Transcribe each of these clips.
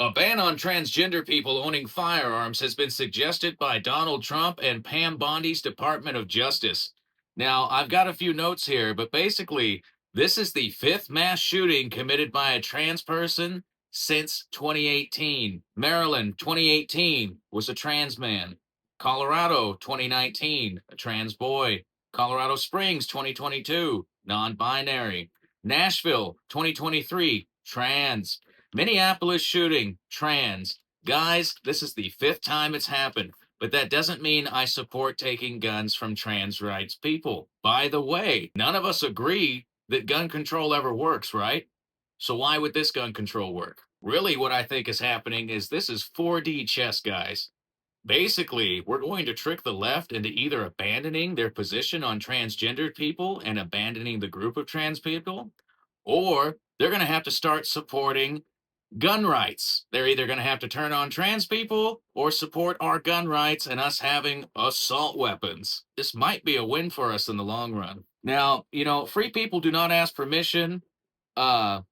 A ban on transgender people owning firearms has been suggested by Donald Trump and Pam Bondi's Department of Justice. Now, I've got a few notes here, but basically, this is the fifth mass shooting committed by a trans person since 2018. Maryland, 2018, was a trans man. Colorado, 2019, a trans boy. Colorado Springs, 2022, non binary. Nashville, 2023, trans. Minneapolis shooting, trans. Guys, this is the fifth time it's happened, but that doesn't mean I support taking guns from trans rights people. By the way, none of us agree that gun control ever works, right? So why would this gun control work? Really, what I think is happening is this is 4D chess, guys. Basically, we're going to trick the left into either abandoning their position on transgendered people and abandoning the group of trans people, or they're going to have to start supporting gun rights. They're either going to have to turn on trans people or support our gun rights and us having assault weapons. This might be a win for us in the long run. Now, free people do not ask permission. Uh,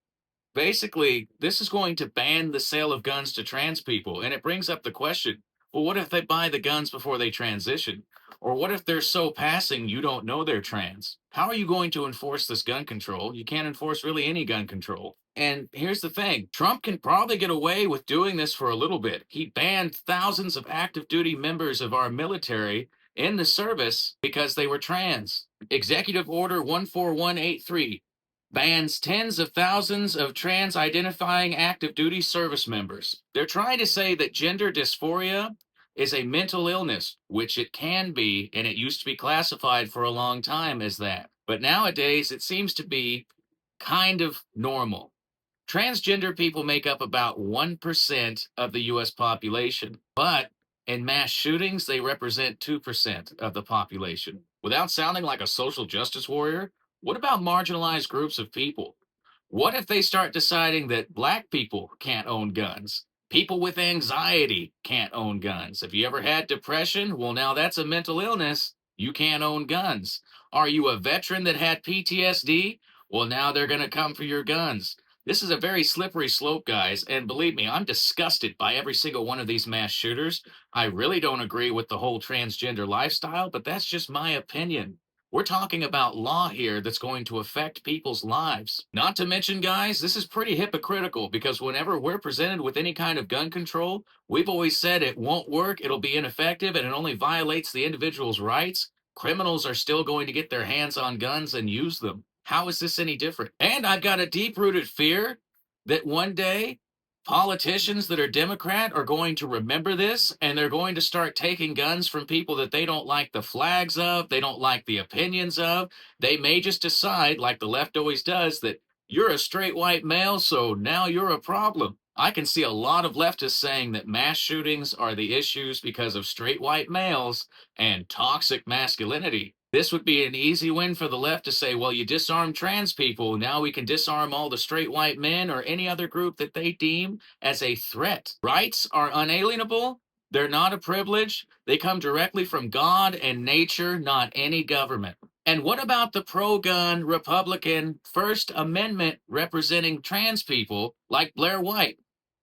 Basically, this is going to ban the sale of guns to trans people. And it brings up the question, well, what if they buy the guns before they transition? Or what if they're so passing you don't know they're trans? How are you going to enforce this gun control? You can't enforce really any gun control. And here's the thing, Trump can probably get away with doing this for a little bit. He banned thousands of active duty members of our military in the service because they were trans. Executive Order 14183 bans tens of thousands of trans identifying active duty service members. They're trying to say that gender dysphoria is a mental illness, which it can be, and it used to be classified for a long time as that. But nowadays, it seems to be kind of normal. Transgender people make up about 1% of the US population, but in mass shootings, they represent 2% of the population. Without sounding like a social justice warrior, what about marginalized groups of people? What if they start deciding that black people can't own guns? People with anxiety can't own guns. Have you ever had depression? Well, now that's a mental illness. You can't own guns. Are you a veteran that had PTSD? Well, now they're going to come for your guns. This is a very slippery slope, guys, and believe me, I'm disgusted by every single one of these mass shooters. I really don't agree with the whole transgender lifestyle, but that's just my opinion. We're talking about law here that's going to affect people's lives. Not to mention, guys, this is pretty hypocritical because whenever we're presented with any kind of gun control, we've always said it won't work, it'll be ineffective, and it only violates the individual's rights. Criminals are still going to get their hands on guns and use them. How is this any different? And I've got a deep rooted fear that one day politicians that are Democrat are going to remember this and they're going to start taking guns from people that they don't like the flags of, they don't like the opinions of. They may just decide, like the left always does, that you're a straight white male, so now you're a problem. I can see a lot of leftists saying that mass shootings are the issues because of straight white males and toxic masculinity. This would be an easy win for the left to say, well, you disarm trans people. Now we can disarm all the straight white men or any other group that they deem as a threat. Rights are unalienable. They're not a privilege. They come directly from God and nature, not any government. And what about the pro gun Republican First Amendment representing trans people like Blair White?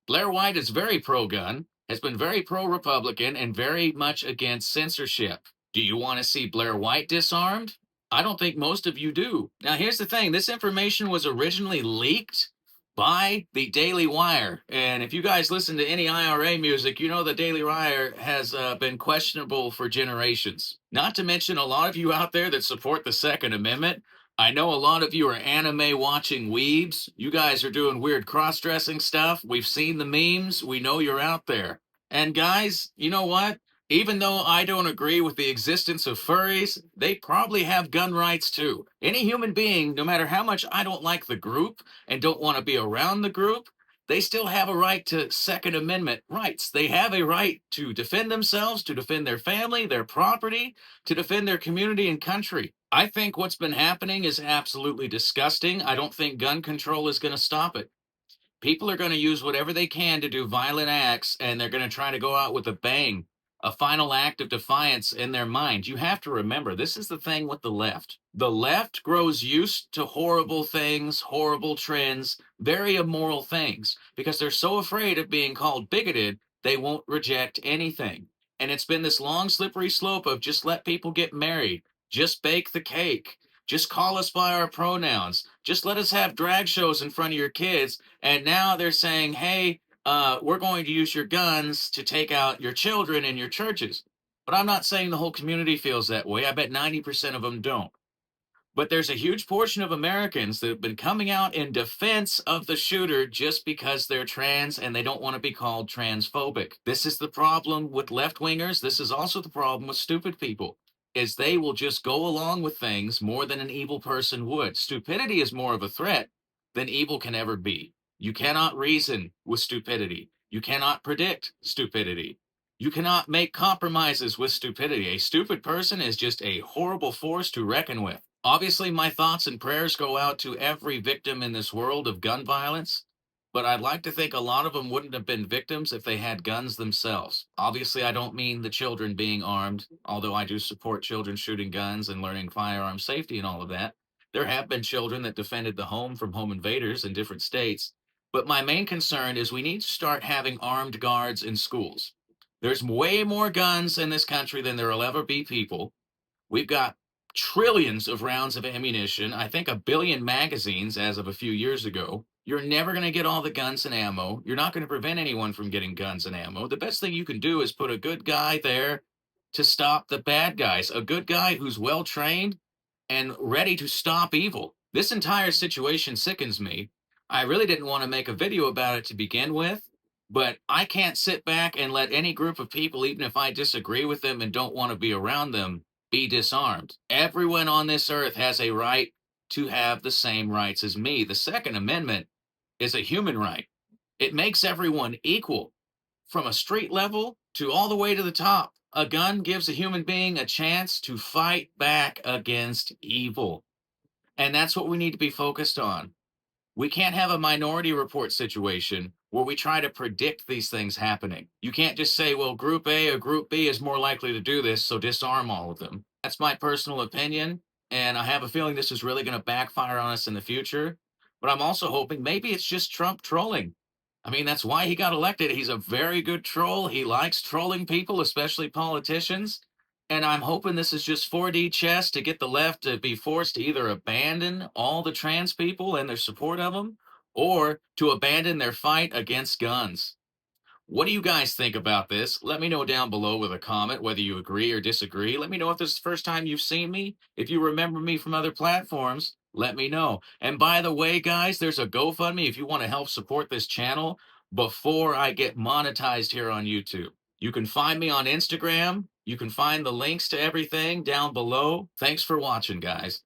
Blair White is very pro gun, has been very pro Republican, and very much against censorship. Do you want to see Blair White disarmed? I don't think most of you do. Now, here's the thing, this information was originally leaked by the Daily Wire. And if you guys listen to any IRA music, you know the Daily Wire has been questionable for generations. Not to mention a lot of you out there that support the Second Amendment. I know a lot of you are anime watching weebs. You guys are doing weird cross dressing stuff. We've seen the memes. We know you're out there. And guys, you know what? Even though I don't agree with the existence of furries, they probably have gun rights too. Any human being, no matter how much I don't like the group and don't want to be around the group, they still have a right to Second Amendment rights. They have a right to defend themselves, to defend their family, their property, to defend their community and country. I think what's been happening is absolutely disgusting. I don't think gun control is going to stop it. People are going to use whatever they can to do violent acts, and they're going to try to go out with a bang. a final act of defiance in their mind. You have to remember, this is the thing with the left. The left grows used to horrible things, horrible trends, very immoral things, because they're so afraid of being called bigoted, they won't reject anything. And it's been this long, slippery slope of just let people get married, just bake the cake, just call us by our pronouns, just let us have drag shows in front of your kids. And now they're saying, hey, we're going to use your guns to take out your children in your churches. But I'm not saying the whole community feels that way. I bet 90% of them don't. But there's a huge portion of Americans that have been coming out in defense of the shooter just because they're trans and they don't want to be called transphobic. This is the problem with left wingers. This is also the problem with stupid people, is they will just go along with things more than an evil person would. Stupidity is more of a threat than evil can ever be. You cannot reason with stupidity. You cannot predict stupidity. You cannot make compromises with stupidity. A stupid person is just a horrible force to reckon with. Obviously, my thoughts and prayers go out to every victim in this world of gun violence, but I'd like to think a lot of them wouldn't have been victims if they had guns themselves. Obviously, I don't mean the children being armed, although I do support children shooting guns and learning firearm safety and all of that. There have been children that defended the home from home invaders in different states. But my main concern is we need to start having armed guards in schools. There's way more guns in this country than there will ever be people. We've got trillions of rounds of ammunition, I think a billion magazines as of a few years ago. You're never going to get all the guns and ammo. You're not going to prevent anyone from getting guns and ammo. The best thing you can do is put a good guy there to stop the bad guys, a good guy who's well trained and ready to stop evil. This entire situation sickens me. I really didn't want to make a video about it to begin with, but I can't sit back and let any group of people, even if I disagree with them and don't want to be around them, be disarmed. Everyone on this earth has a right to have the same rights as me. The Second Amendment is a human right. It makes everyone equal from a street level to all the way to the top. A gun gives a human being a chance to fight back against evil. And that's what we need to be focused on. We can't have a minority report situation where we try to predict these things happening. You can't just say, well, group A or group B is more likely to do this, so disarm all of them. That's my personal opinion. And I have a feeling this is really going to backfire on us in the future. But I'm also hoping maybe it's just Trump trolling. I mean, that's why he got elected. He's a very good troll. He likes trolling people, especially politicians. And I'm hoping this is just 4D chess to get the left to be forced to either abandon all the trans people and their support of them or to abandon their fight against guns. What do you guys think about this? Let me know down below with a comment whether you agree or disagree. Let me know if this is the first time you've seen me. If you remember me from other platforms, let me know. And by the way, guys, there's a GoFundMe if you want to help support this channel before I get monetized here on YouTube. You can find me on Instagram. You can find the links to everything down below. Thanks for watching, guys.